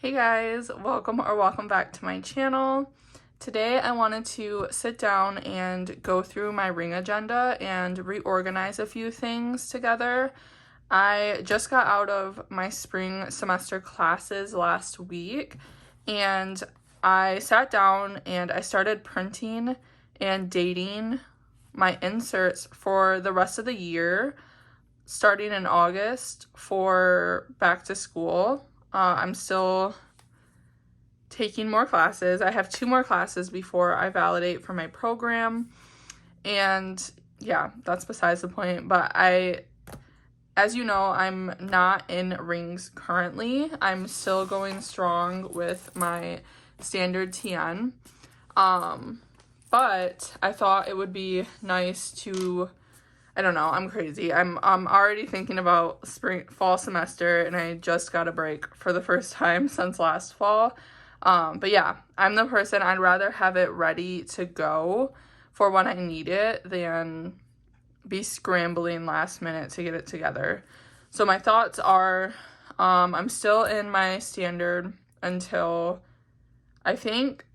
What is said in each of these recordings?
Hey guys, welcome back to my channel. Today I wanted to sit down and go through my ring agenda and reorganize a few things together. I just got out of my spring semester classes last week and I sat down and I started printing and dating my inserts for the rest of the year, starting in August for back to school. I'm still taking more classes. I have 2 more classes before I validate for my program. And yeah, that's besides the point. But as you know, I'm not in rings currently. I'm still going strong with my standard TN. But I thought it would be nice to, I don't know, I'm crazy. I'm already thinking about fall semester, and I just got a break for the first time since last fall. But yeah, I'm the person, I'd rather have it ready to go for when I need it than be scrambling last minute to get it together. So my thoughts are, I'm still in my standard until I think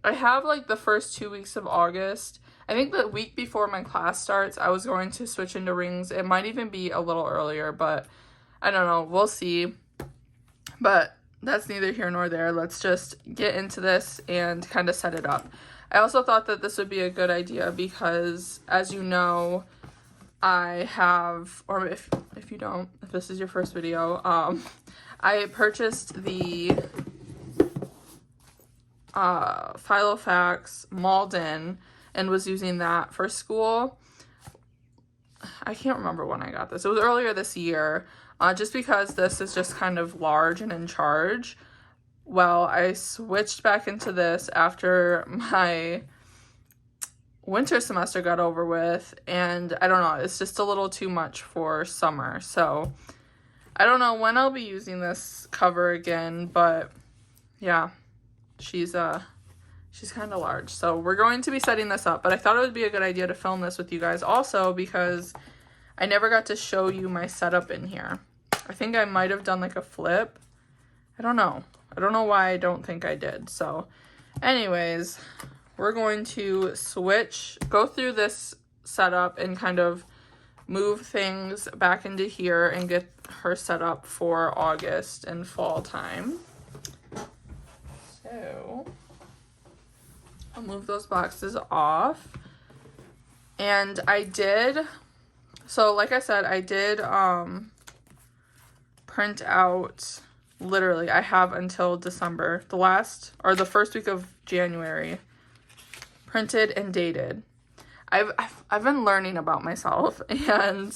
I have like the first 2 weeks of August. I think the week before my class starts, I was going to switch into rings. It might even be a little earlier, but I don't know. We'll see. But that's neither here nor there. Let's just get into this and kind of set it up. I also thought that this would be a good idea because, as you know, I have, or if you don't, if this is your first video, I purchased the Filofax Malden and was using that for school. I can't remember when I got this. It was earlier this year, just because this is just kind of large and in charge. Well, I switched back into this after my winter semester got over with, and I don't know, it's just a little too much for summer. So I don't know when I'll be using this cover again, but yeah, she's kind of large. So we're going to be setting this up, but I thought it would be a good idea to film this with you guys also because I never got to show you my setup in here. I think I might have done like a flip. I don't know why I don't think I did. So anyways, we're going to go through this setup and kind of move things back into here and get her set up for August and fall time. So I'll move those boxes off. And so like I said, I did print out, literally, I have until December, the first week of January, printed and dated. I've been learning about myself, and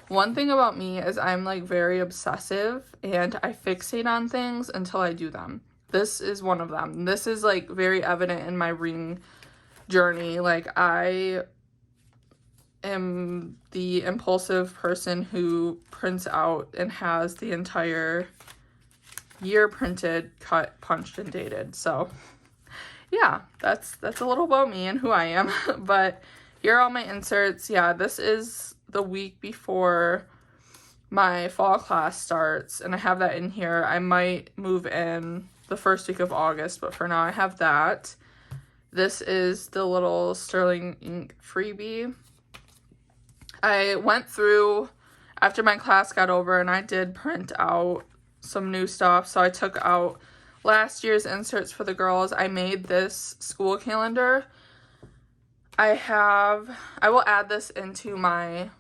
one thing about me is I'm like very obsessive and I fixate on things until I do them. This is one of them. This is like very evident in my ring journey. Like I am the impulsive person who prints out and has the entire year printed, cut, punched, and dated. So yeah, that's a little about me and who I am. But here are all my inserts. Yeah, this is the week before my fall class starts, and I have that in here. I might move in the first week of August, but for now I have that. This is the little sterling ink freebie. I went through after my class got over and I did print out some new stuff. So I took out last year's inserts for the girls. I made this school calendar. I will add this into my,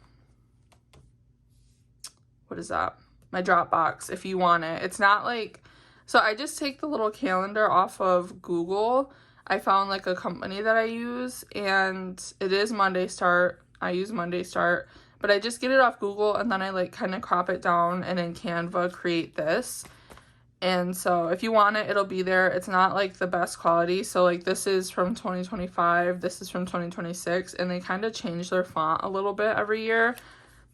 my Dropbox if you want it. It's not like, so I just take the little calendar off of Google. I found like a company that I use, and it is Monday Start. I use Monday Start, but I just get it off Google and then I like kind of crop it down and in Canva create this. And so if you want it, it'll be there. It's not like the best quality. So like this is from 2025, this is from 2026, and they kind of change their font a little bit every year,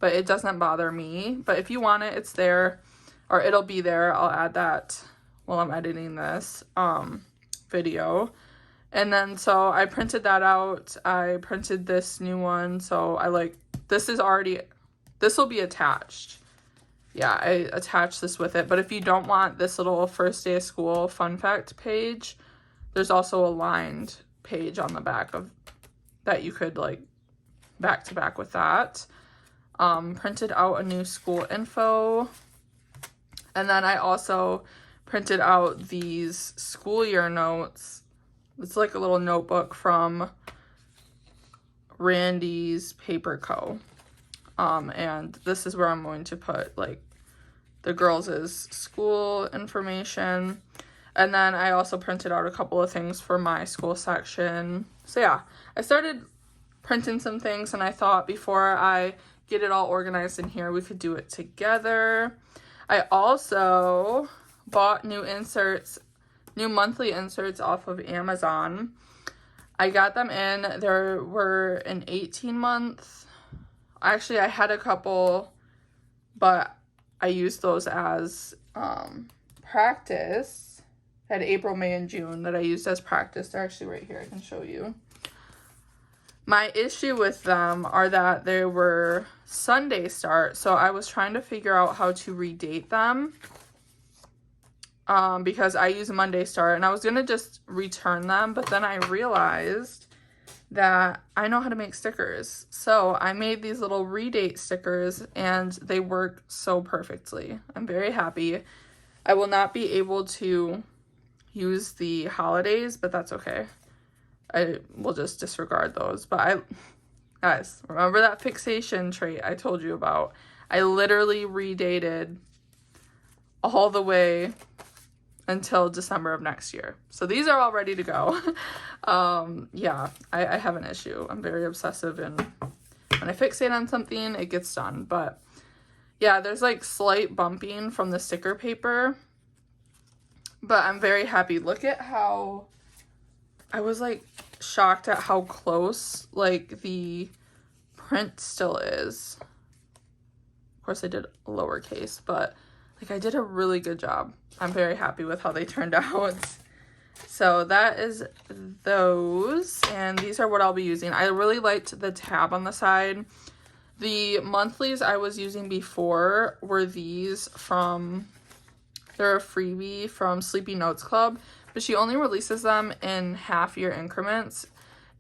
but it doesn't bother me. But if you want it, it's there, or it'll be there. I'll add that while I'm editing this video. And then so I printed that out. I printed this new one. So this will be attached. yeah, I attached this with it. But if you don't want this little first day of school fun fact page, there's also a lined page on the back of that you could like back to back with that. Printed out a new school info. And then I also printed out these school year notes. It's like a little notebook from Randy's Paper Co. And this is where I'm going to put like the girls' school information. And then I also printed out a couple of things for my school section. So yeah, I started printing some things, and I thought before I get it all organized in here, we could do it together. I also bought new monthly inserts off of Amazon. I got them in. There were an 18-month. Actually, I had a couple, but I used those as practice. I had April, May, and June that I used as practice. They're actually right here. I can show you. My issue with them are that they were Sunday start, so I was trying to figure out how to redate them because I use Monday start, and I was going to just return them, but then I realized that I know how to make stickers. So I made these little redate stickers, and they work so perfectly. I'm very happy. I will not be able to use the holidays, but that's okay. I will just disregard those. But guys, remember that fixation trait I told you about? I literally redated all the way until December of next year. So these are all ready to go. Yeah, I have an issue. I'm very obsessive, and when I fixate on something, it gets done. But yeah, there's like slight bumping from the sticker paper, but I'm very happy. Look at how I was like shocked at how close like the print still is. Of course I did lowercase, but like I did a really good job. I'm very happy with how they turned out. So that is those, and these are what I'll be using. I really liked the tab on the side. The monthlies I was using before were these from, they're a freebie from Sleepy Notes Club, but she only releases them in half-year increments,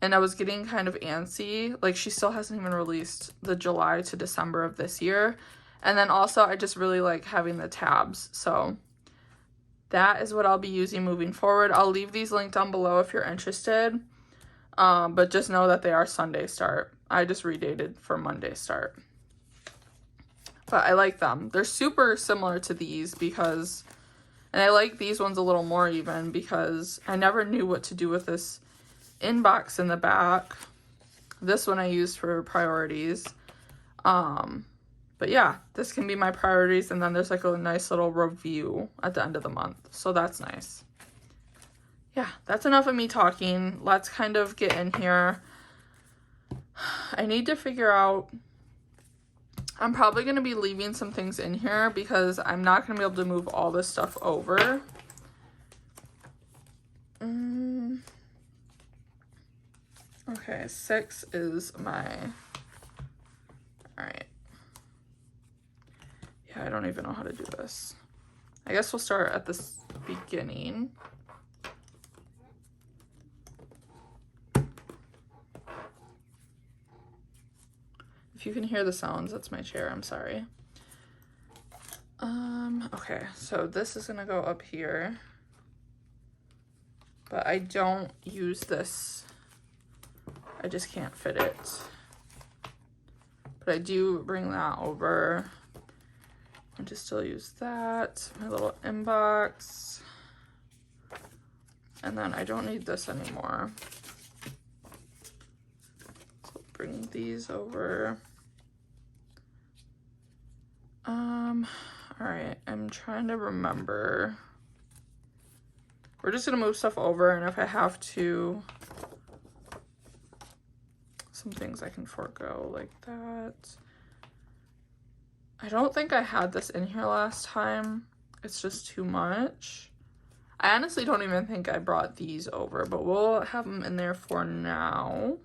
and I was getting kind of antsy. Like, she still hasn't even released the July to December of this year. And then also, I just really like having the tabs. So that is what I'll be using moving forward. I'll leave these linked down below if you're interested. But just know that they are Sunday start. I just redated for Monday start. But I like them. They're super similar to these because... And I like these ones a little more even because I never knew what to do with this inbox in the back. This one I used for priorities. But yeah, this can be my priorities, and then there's like a nice little review at the end of the month. So that's nice. Yeah, that's enough of me talking. Let's kind of get in here. I need to figure out... I'm probably going to be leaving some things in here because I'm not going to be able to move all this stuff over. Okay, 6 is my... Alright. Yeah, I don't even know how to do this. I guess we'll start at the beginning. If you can hear the sounds, that's my chair, I'm sorry. Okay, so this is gonna go up here. But I don't use this. I just can't fit it. But I do bring that over. And just still use that. My little inbox. And then I don't need this anymore. So bring these over. All right, I'm trying to remember. We're just gonna move stuff over, and if I have to, some things I can forego like that. I don't think I had this in here last time. It's just too much. I honestly don't even think I brought these over, but we'll have them in there for now.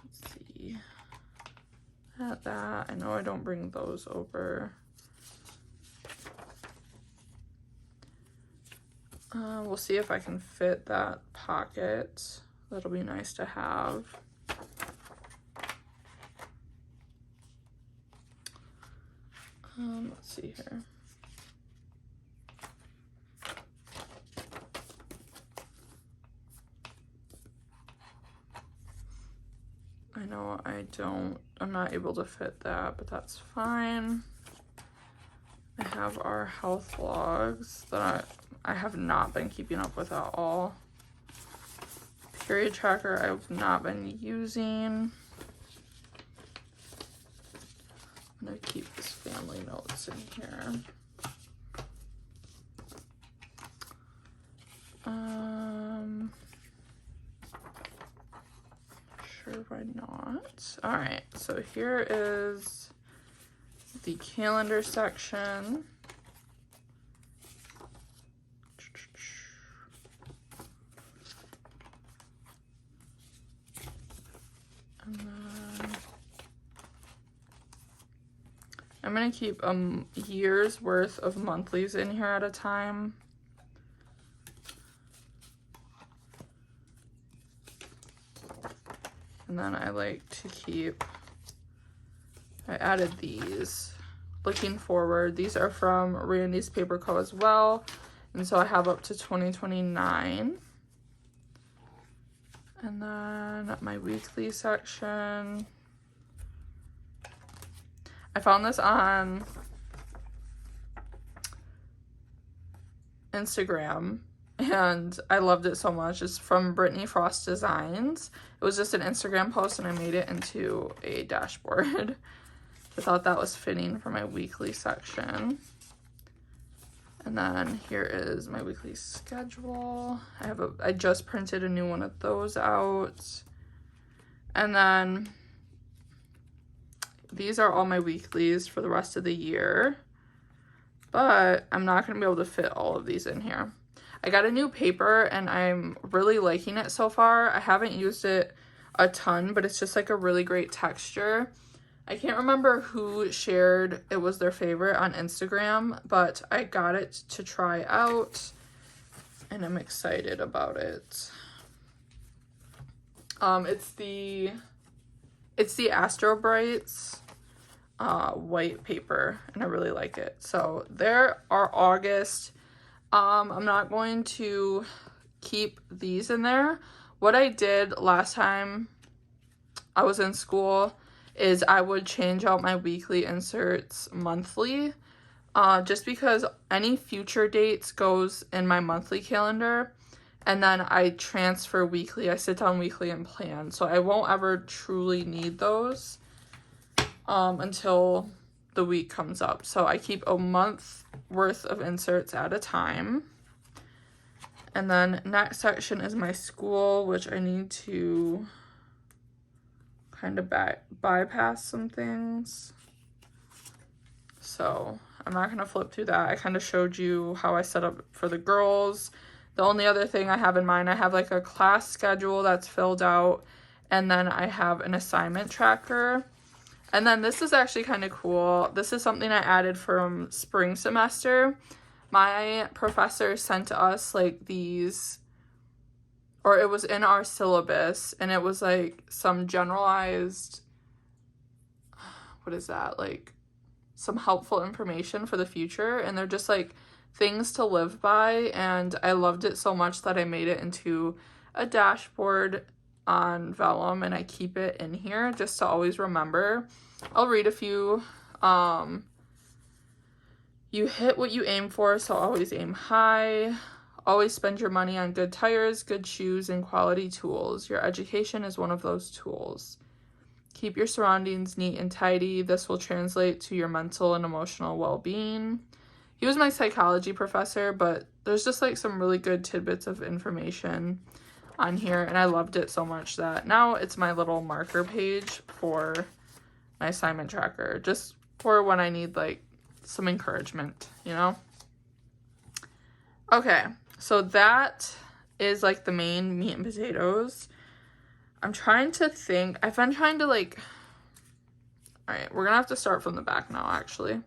Let's see. at that. I know I don't bring those over. We'll see if I can fit that pocket. That'll be nice to have. Let's see here. I know I'm not able to fit that, but that's fine. I have our health logs that I have not been keeping up with at all. Period tracker I've not been using. I'm gonna keep this family notes in here. Sure, why not? All right, so here is the calendar section. And then I'm gonna keep a year's worth of monthlies in here at a time. And then I like to keep, I added these, looking forward. These are from Randy's Paper Co. as well. And so I have up to 2029. And then my weekly section. I found this on Instagram and I loved it so much. It's from Brittany Frost Designs. It was just an Instagram post and I made it into a dashboard. I thought that was fitting for my weekly section. And then here is my weekly schedule. I just printed a new one of those out. And then these are all my weeklies for the rest of the year. But I'm not going to be able to fit all of these in here. I got a new paper and I'm really liking it so far. I haven't used it a ton, but it's just like a really great texture. I can't remember who shared it was their favorite on Instagram, but I got it to try out and I'm excited about it. It's the Astro Brights white paper and I really like it. So there are August. I'm not going to keep these in there. What I did last time I was in school is I would change out my weekly inserts monthly, just because any future dates goes in my monthly calendar and then I transfer weekly. I sit down weekly and plan. So I won't ever truly need those until the week comes up. So I keep a month worth of inserts at a time. And then next section is my school, which I need to kind of bypass some things. So I'm not going to flip through that. I kind of showed you how I set up for the girls. The only other thing I have in mind, I have like a class schedule that's filled out, and then I have an assignment tracker. And then this is actually kind of cool. This is something I added from spring semester. My professor sent us like these, or it was in our syllabus, and it was like some generalized, what is that, like some helpful information for the future, and they're just like things to live by, and I loved it so much that I made it into a dashboard on vellum, and I keep it in here just to always remember. I'll read a few. You hit what you aim for, so always aim high. Always spend your money on good tires, good shoes, and quality tools. Your education is one of those tools. Keep your surroundings neat and tidy. This will translate to your mental and emotional well-being. He was my psychology professor, but there's just like some really good tidbits of information on here, and I loved it so much that now it's my little marker page for my assignment tracker, just for when I need like some encouragement, you know? Okay, so that is like the main meat and potatoes. I'm trying to think. I've been trying to like All right, we're gonna have to start from the back now, actually,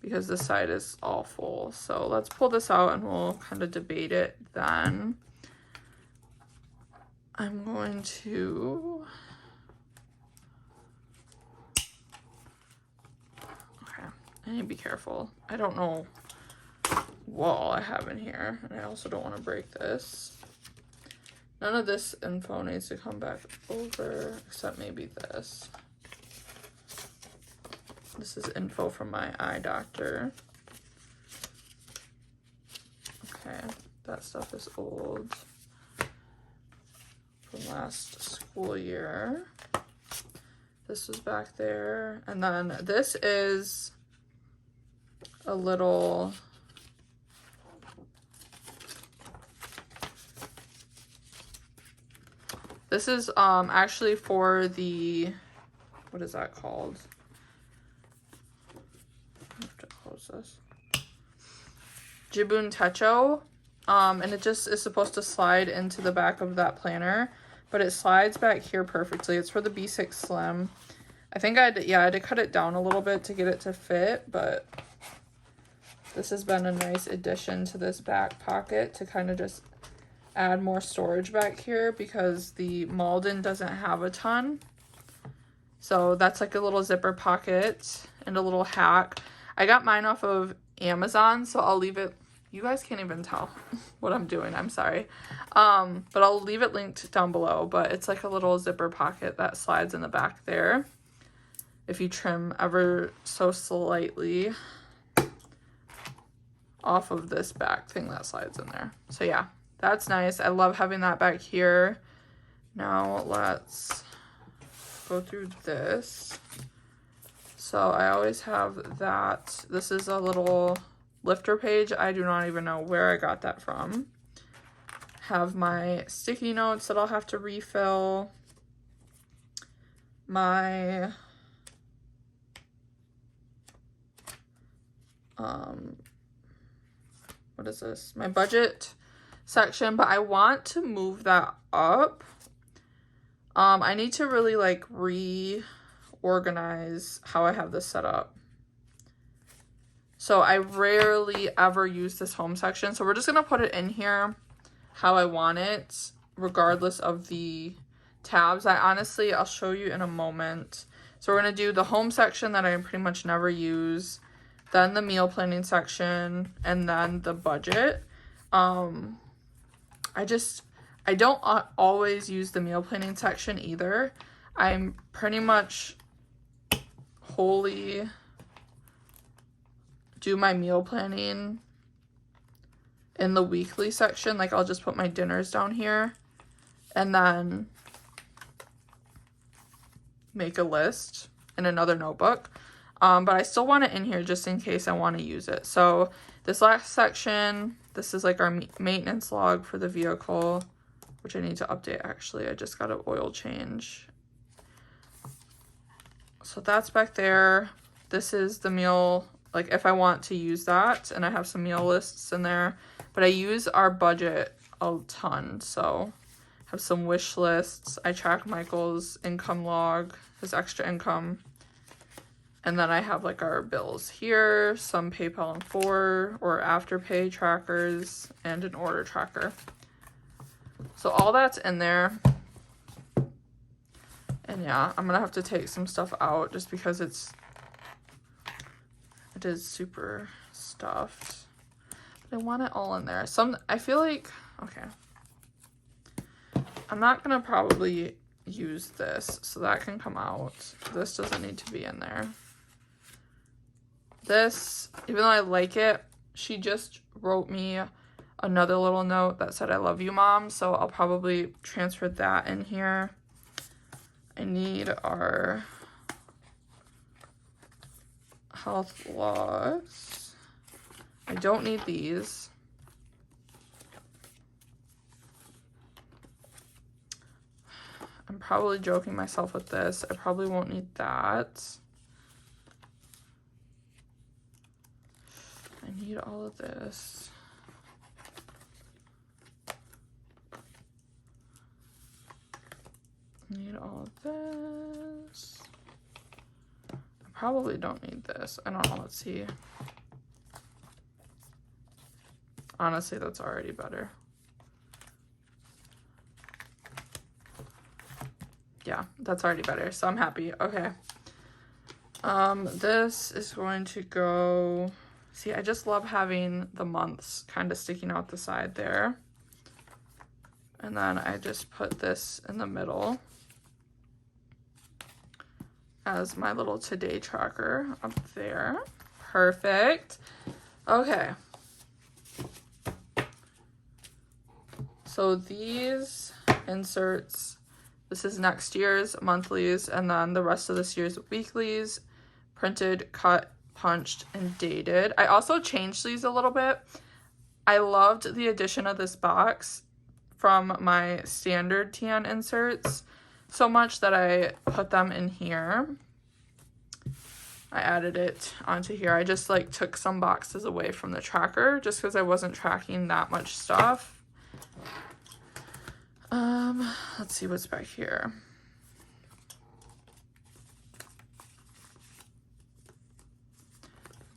because this side is all full. So let's pull this out and we'll kind of debate it then. I'm going to... Okay, I need to be careful. I don't know what all I have in here, and I also don't want to break this. None of this info needs to come back over, except maybe this. This is info from my eye doctor. Okay, that stuff is old. From last school year. This was back there. And then this is a little... This is actually for the... What is that called? I have to close this. JIBUN TECHO. And it just is supposed to slide into the back of that planner, but it slides back here perfectly. It's for the B6 Slim. I think I had to cut it down a little bit to get it to fit, but this has been a nice addition to this back pocket to kind of just add more storage back here because the Malden doesn't have a ton. So that's like a little zipper pocket and a little hack. I got mine off of Amazon, so I'll leave it. You guys can't even tell what I'm doing. I'm sorry. But I'll leave it linked down below. But it's like a little zipper pocket that slides in the back there. If you trim ever so slightly off of this back thing that slides in there. So yeah, that's nice. I love having that back here. Now let's go through this. So I always have that. This is a little lifter page. I do not even know where I got that from. Have my sticky notes that I'll have to refill. My what is this? My budget section, but I want to move that up. I need to really like reorganize how I have this set up. So I rarely ever use this home section. So we're just going to put it in here how I want it, regardless of the tabs. I'll show you in a moment. So we're going to do the home section that I pretty much never use, then the meal planning section, and then the budget. I don't always use the meal planning section either. I'm pretty much wholly do my meal planning in the weekly section. Like I'll just put my dinners down here and then make a list in another notebook. But I still want it in here just in case I want to use it. So this last section, this is like our maintenance log for the vehicle, which I need to update actually. I just got an oil change. So that's back there. This is the meal, like if I want to use that, and I have some meal lists in there, but I use our budget a ton. So I have some wish lists. I track Michael's income log, his extra income. And then I have like our bills here, some PayPal and for or Afterpay trackers, and an order tracker. So all that's in there. And yeah, I'm gonna have to take some stuff out just because it is super stuffed. But I want it all in there. I feel like, okay. I'm not gonna probably use this, so that can come out. This doesn't need to be in there. This, even though I like it, she just wrote me another little note that said, "I love you, Mom." So I'll probably transfer that in here. I need our health logs. I don't need these. I'm probably joking myself with this. I probably won't need that. I need all of this. I need all of this. probably don't need this. I don't know. Let's see. Honestly, that's already better. Yeah, that's already better. So I'm happy. Okay. This is going to go... See, I just love having the months kind of sticking out the side there. And then I just put this in the middle as my little today tracker up there. Perfect. Okay. So these inserts, this is next year's monthlies, and then the rest of this year's weeklies, printed, cut, punched, and dated. I also changed these a little bit. I loved the addition of this box from my standard tan inserts so much that I put them in here. I added it onto here. I just like took some boxes away from the tracker just because I wasn't tracking that much stuff. Let's see what's back here.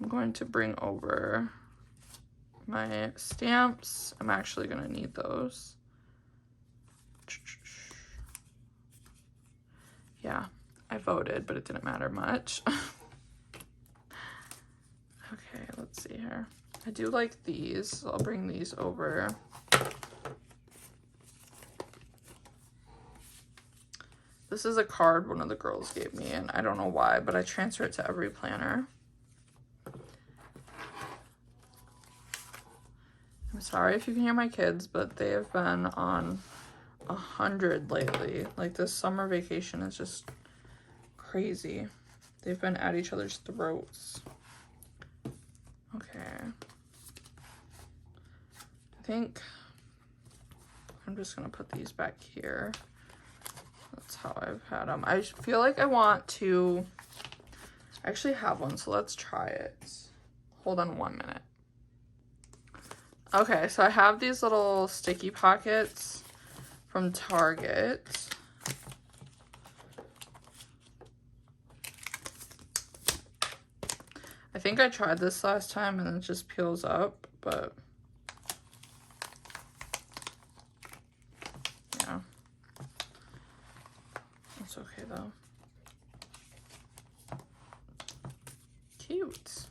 I'm going to bring over my stamps. I'm actually going to need those. Yeah, I voted, but it didn't matter much. Okay, let's see here. I do like these, so I'll bring these over. This is a card one of the girls gave me, and I don't know why, but I transfer it to every planner. I'm sorry if you can hear my kids, but they have been on 100 lately. Like, this summer vacation is just crazy. They've been at each other's throats. Okay. I think I'm just gonna put these back here. That's how I've had them. I feel like I want to actually have one, so let's try it. Hold on 1 minute. Okay, so I have these little sticky pockets from Target. I think I tried this last time and it just peels up, but yeah, that's okay though. Cute.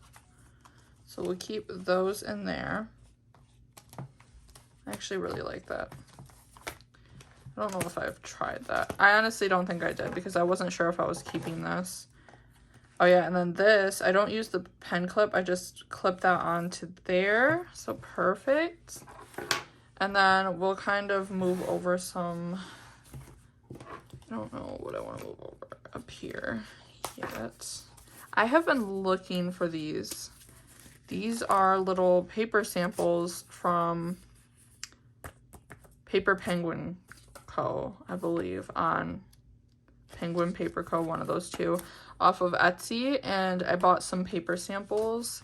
So we'll keep those in there. I actually really like that. I don't know if I've tried that. I honestly don't think I did because I wasn't sure if I was keeping this. Oh yeah, and then this, I don't use the pen clip. I just clip that onto there. So perfect. And then we'll kind of move over some, I don't know what I want to move over up here yet. I have been looking for these. These are little paper samples from Paper Penguin Co., I believe, on Penguin Paper Co., one of those two, off of Etsy, and I bought some paper samples.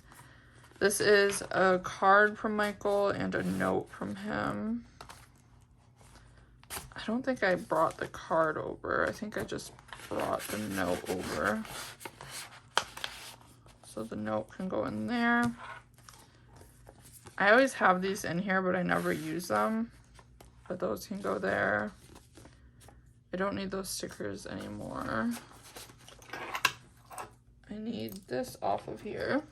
This is a card from Michael and a note from him. I don't think I brought the card over. I think I just brought the note over. So the note can go in there. I always have these in here, but I never use them. But those can go there. I don't need those stickers anymore. I need this off of here.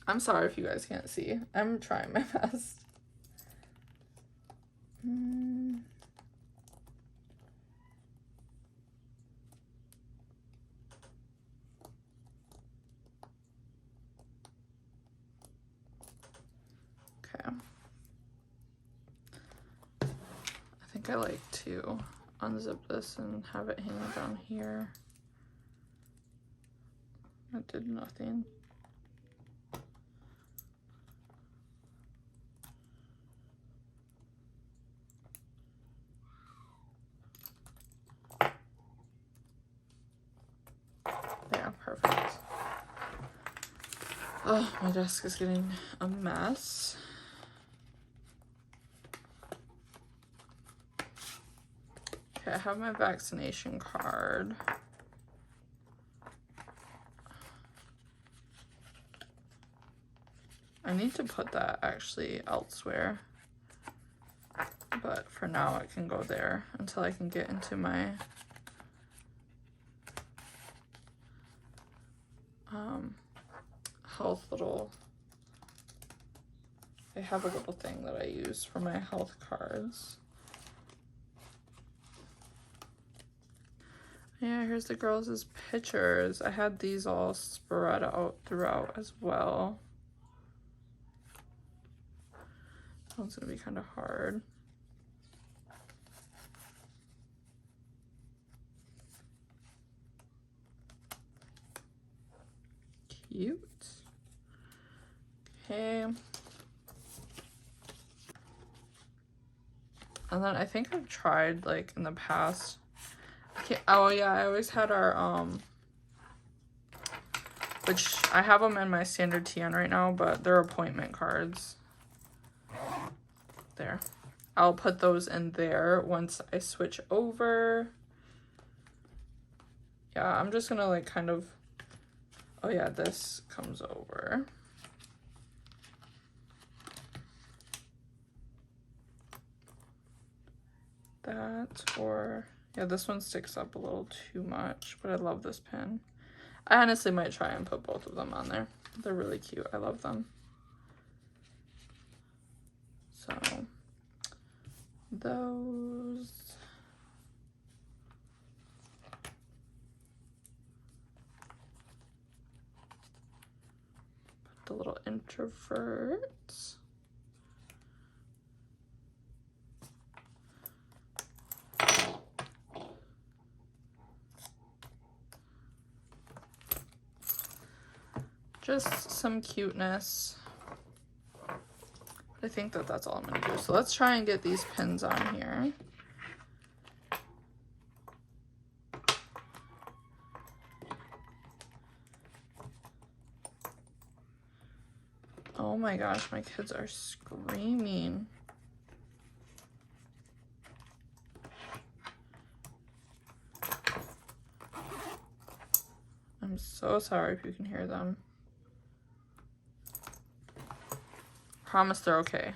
I'm sorry if you guys can't see. I'm trying my best. Okay. I think I like to unzip this and have it hanging down here. That did nothing. Yeah, perfect. Oh, my desk is getting a mess. Okay, I have my vaccination card. I need to put that actually elsewhere. But for now, it can go there until I can get into my health little... I have a little thing that I use for my health cards. Yeah, here's the girls' pictures. I had these all spread out throughout as well. That one's gonna be kind of hard. Cute. Okay. And then I think I've tried, like, in the past. Oh yeah, I always had our, which I have them in my standard TN right now, but they're appointment cards. There. I'll put those in there once I switch over. Yeah, I'm just gonna, like, kind of, oh yeah, this comes over. That, or yeah, this one sticks up a little too much, but I love this pin. I honestly might try and put both of them on there. They're really cute. I love them. So those. Put the little introverts. Just some cuteness. I think that that's all I'm gonna do. So let's try and get these pins on here. Oh my gosh, my kids are screaming. I'm so sorry if you can hear them. Promise they're okay.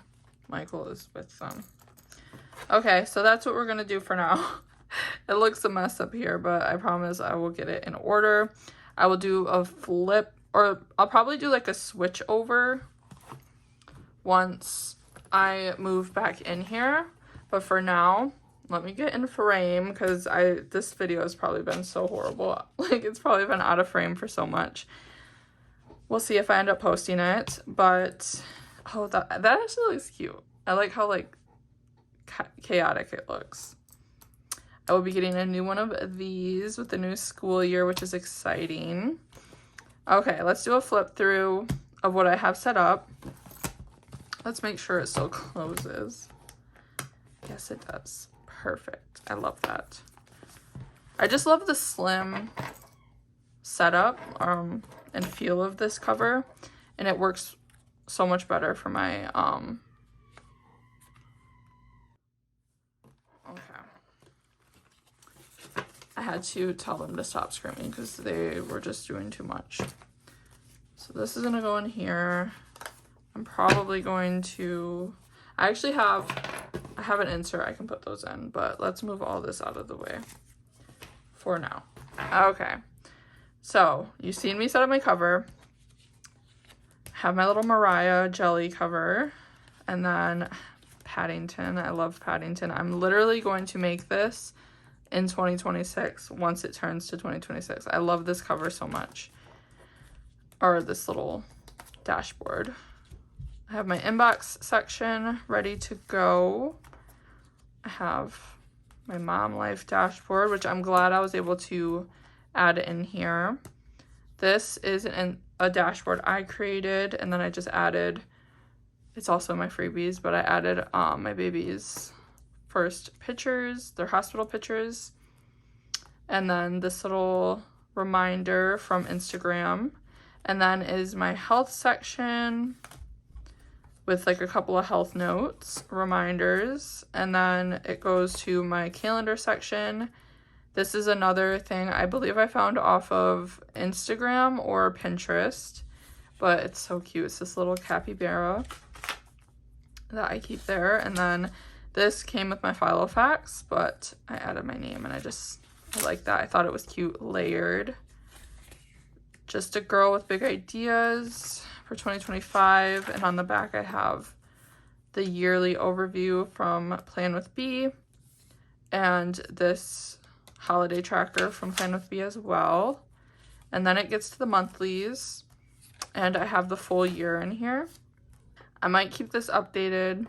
Michael is with them. Okay, so that's what we're gonna do for now. It looks a mess up here, but I promise I will get it in order. I will do a flip, or I'll probably do like a switch over once I move back in here. But for now, let me get in frame, because this video has probably been so horrible. Like, it's probably been out of frame for so much. We'll see if I end up posting it, but oh, that actually looks cute. I like how, like, chaotic it looks. I will be getting a new one of these with the new school year, which is exciting. Okay, let's do a flip through of what I have set up. Let's make sure it still closes. Yes, it does. Perfect. I love that. I just love the slim setup and feel of this cover, and it works so much better for my okay. I had to tell them to stop screaming because they were just doing too much. So this is gonna go in here. I'm probably going to, I have an insert I can put those in, but let's move all this out of the way for now. Okay, so you've seen me set up my cover. Have my little Mariyea jelly cover, and then Paddington. I love Paddington. I'm literally going to make this in 2026 once it turns to 2026. I love this cover so much, or this little dashboard. I have my inbox section ready to go. I have my mom life dashboard, which I'm glad I was able to add in here. This is a dashboard I created, and then I just added, it's also my freebies, but I added my baby's first pictures, their hospital pictures, and then this little reminder from Instagram, and then is my health section with like a couple of health notes, reminders, and then it goes to my calendar section. This is another thing I believe I found off of Instagram or Pinterest, but it's so cute. It's this little capybara that I keep there. And then this came with my Filofax, but I added my name and I like that. I thought it was cute, layered. Just a girl with big ideas for 2025. And on the back I have the yearly overview from Plan with B and this holiday tracker from Plan with B as well. And then it gets to the monthlies and I have the full year in here. I might keep this updated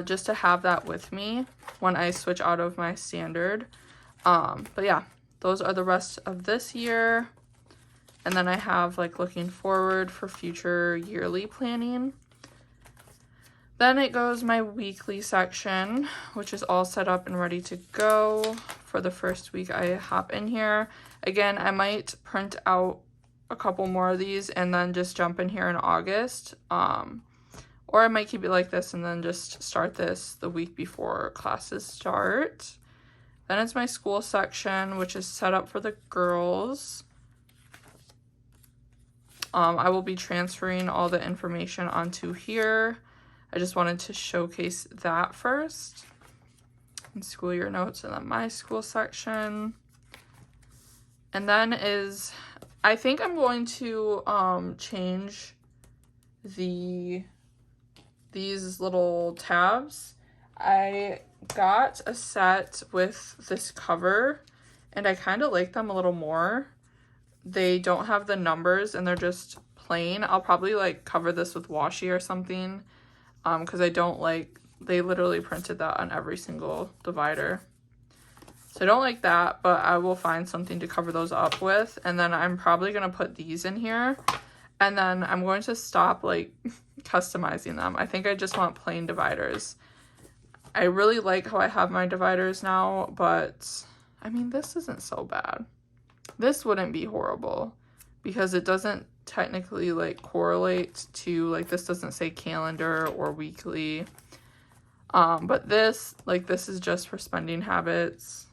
just to have that with me when I switch out of my standard. But yeah, those are the rest of this year. And then I have like looking forward for future yearly planning. Then it goes my weekly section, which is all set up and ready to go for the first week I hop in here. Again, I might print out a couple more of these and then just jump in here in August. Or I might keep it like this and then just start this the week before classes start. Then it's my school section, which is set up for the girls. I will be transferring all the information onto here. I just wanted to showcase that first. And school year notes and then my school section. And then I think I'm going to change these little tabs. I got a set with this cover and I kind of like them a little more. They don't have the numbers and they're just plain. I'll probably like cover this with washi or something because I don't like, they literally printed that on every single divider. So I don't like that, but I will find something to cover those up with. And then I'm probably going to put these in here. And then I'm going to stop like customizing them. I think I just want plain dividers. I really like how I have my dividers now, but I mean, this isn't so bad. This wouldn't be horrible because it doesn't technically like correlate to, like, this doesn't say calendar or weekly. But this is just for spending habits.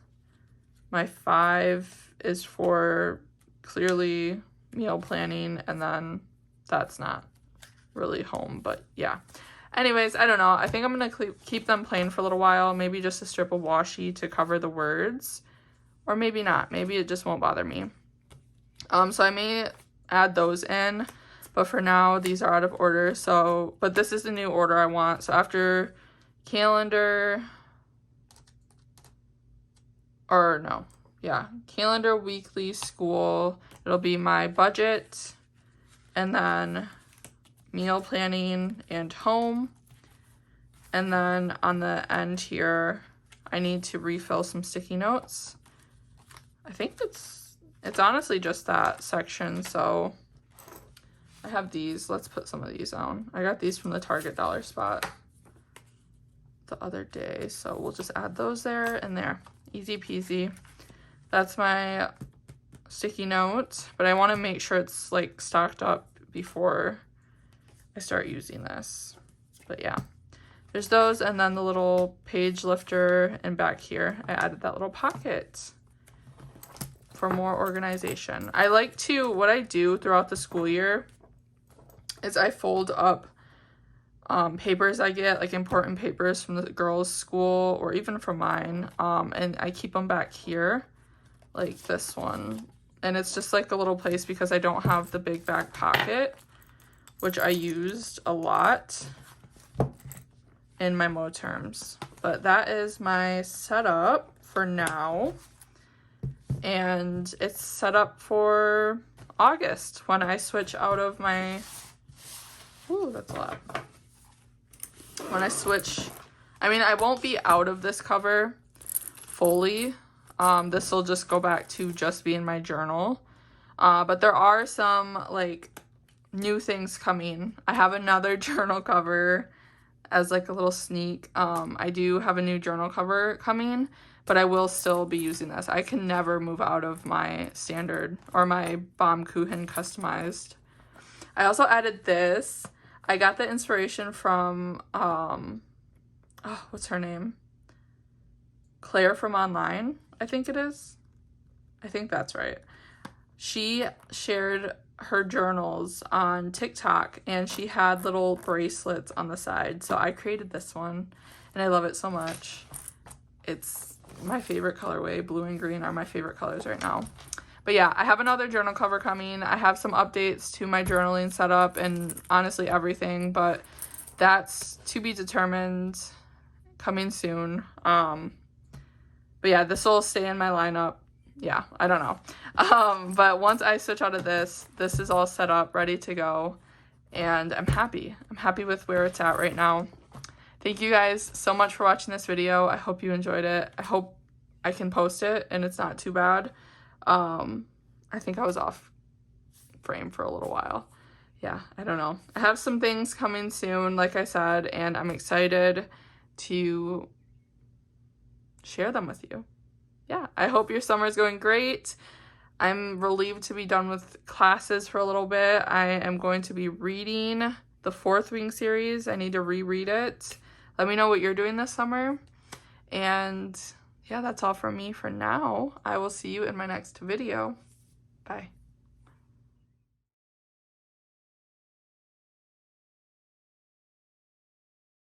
My 5 is for clearly meal planning, and then that's not really home, but yeah. Anyways, I don't know. I think I'm going to keep them plain for a little while. Maybe just a strip of washi to cover the words. Or maybe not. Maybe it just won't bother me. So I may add those in. But for now, these are out of order. So, but this is the new order I want. So after calendar... Or no. Yeah. Calendar, weekly, school. It'll be my budget. And then meal planning and home. And then on the end here, I need to refill some sticky notes. I think it's honestly just that section. So I have these. Let's put some of these on. I got these from the Target dollar spot the other day. So we'll just add those there and there. Easy peasy. That's my sticky note, but I want to make sure it's like stocked up before I start using this. But yeah, there's those, and then the little page lifter, and back here I added that little pocket for more organization. I like to, what I do throughout the school year is I fold up papers I get, like important papers from the girls' school or even from mine, and I keep them back here, like this one. And it's just like a little place because I don't have the big back pocket, which I used a lot in my mo terms. But that is my setup for now. And it's set up for August when I switch out of my... Ooh, that's a lot. When I switch... I mean, I won't be out of this cover fully. This will just go back to just being my journal. But there are some, like, new things coming. I have another journal cover as, like, a little sneak. I do have a new journal cover coming, but I will still be using this. I can never move out of my standard or my Baumkuchen customized. I also added this. I got the inspiration from, what's her name? Claire from online, I think it is. I think that's right. She shared her journals on TikTok, and she had little bracelets on the side. So I created this one, and I love it so much. It's my favorite colorway. Blue and green are my favorite colors right now. But yeah, I have another journal cover coming. I have some updates to my journaling setup and honestly everything, but that's to be determined, coming soon. But yeah, this will stay in my lineup. Yeah, I don't know. But once I switch out of this is all set up, ready to go, and I'm happy. I'm happy with where it's at right now. Thank you guys so much for watching this video. I hope you enjoyed it. I hope I can post it and it's not too bad. I think I was off frame for a little while. Yeah, I don't know. I have some things coming soon, like I said, and I'm excited to share them with you. Yeah, I hope your summer is going great. I'm relieved to be done with classes for a little bit. I am going to be reading the 4th Wing series. I need to reread it. Let me know what you're doing this summer. And yeah, that's all from me for now. I will see you in my next video. Bye.